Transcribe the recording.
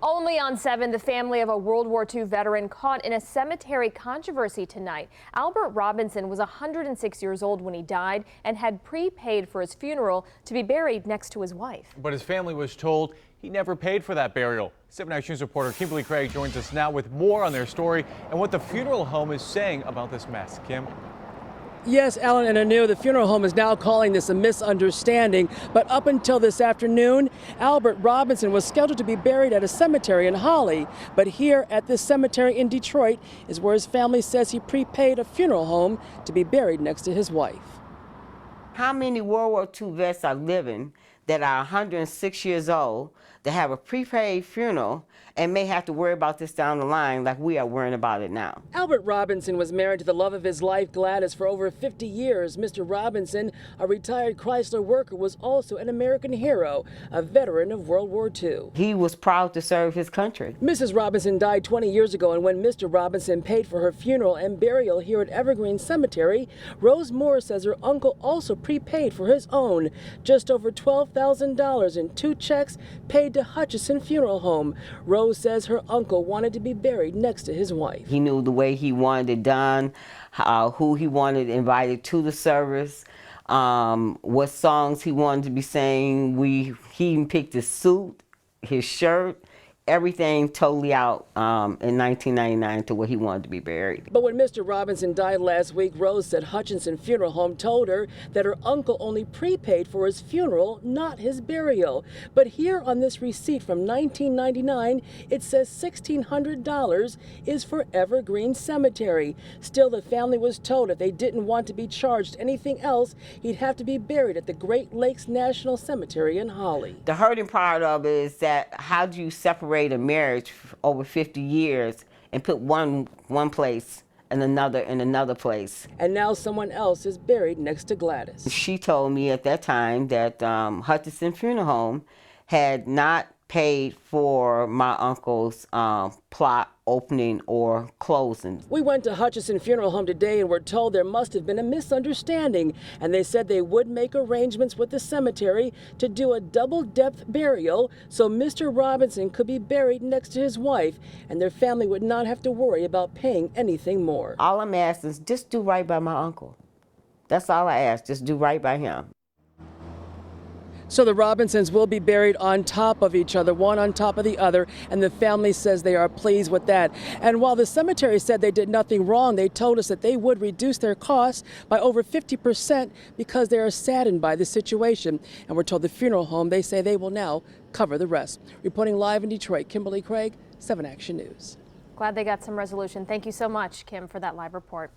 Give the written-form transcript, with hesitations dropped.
Only on 7, the family of a World War II veteran caught in a cemetery controversy tonight. Albert Robinson was 106 years old when he died and had prepaid for his funeral to be buried next to his wife. But his family was told he never paid for that burial. 7 Action News reporter Kimberly Craig joins us now with more on their story and what the funeral home is saying about this mess. Kim? Yes, Alan and Anu, the funeral home is now calling this a misunderstanding, but up until this afternoon, Albert Robinson was scheduled to be buried at a cemetery in Holly. But here at this cemetery in Detroit is where his family says he prepaid a funeral home to be buried next to his wife. How many World War II vets are living that are 106 years old that have a prepaid funeral and may have to worry about this down the line like we are worrying about it now? Albert Robinson was married to the love of his life, Gladys, for over 50 years. Mr. Robinson, a retired Chrysler worker, was also an American hero, a veteran of World War II. He was proud to serve his country. Mrs. Robinson died 20 years ago, and when Mr. Robinson paid for her funeral and burial here at Evergreen Cemetery, Rose Moore says her uncle also prepaid for his own, just over $12,000 in 2 checks paid to Hutchison Funeral Home. Rose says her uncle wanted to be buried next to his wife. He knew the way he wanted it done, who he wanted invited to the service, what songs he wanted to be sang. He even picked his suit, his shirt, everything totally out in 1999 to where he wanted to be buried. But when Mr. Robinson died last week, Rose said Hutchinson Funeral Home told her that her uncle only prepaid for his funeral, not his burial. But here on this receipt from 1999, it says $1,600 is for Evergreen Cemetery. Still, the family was told if they didn't want to be charged anything else, he'd have to be buried at the Great Lakes National Cemetery in Holly. The hurting part of it is that how do you separate a marriage for over 50 years and put one place and another in another place? And now someone else is buried next to Gladys. She told me at that time that Hutchison Funeral Home had not paid for my uncle's plot opening or closing. We went to Hutchison Funeral Home today and were told there must have been a misunderstanding, and they said they would make arrangements with the cemetery to do a double-depth burial so Mr. Robinson could be buried next to his wife and their family would not have to worry about paying anything more. All I'm asking is just do right by my uncle. That's all I ask, just do right by him. So the Robinsons will be buried on top of each other, one on top of the other, and the family says they are pleased with that. And while the cemetery said they did nothing wrong, they told us that they would reduce their costs by over 50% because they are saddened by the situation. And we're told the funeral home, they say they will now cover the rest. Reporting live in Detroit, Kimberly Craig, 7 Action News. Glad they got some resolution. Thank you so much, Kim, for that live report.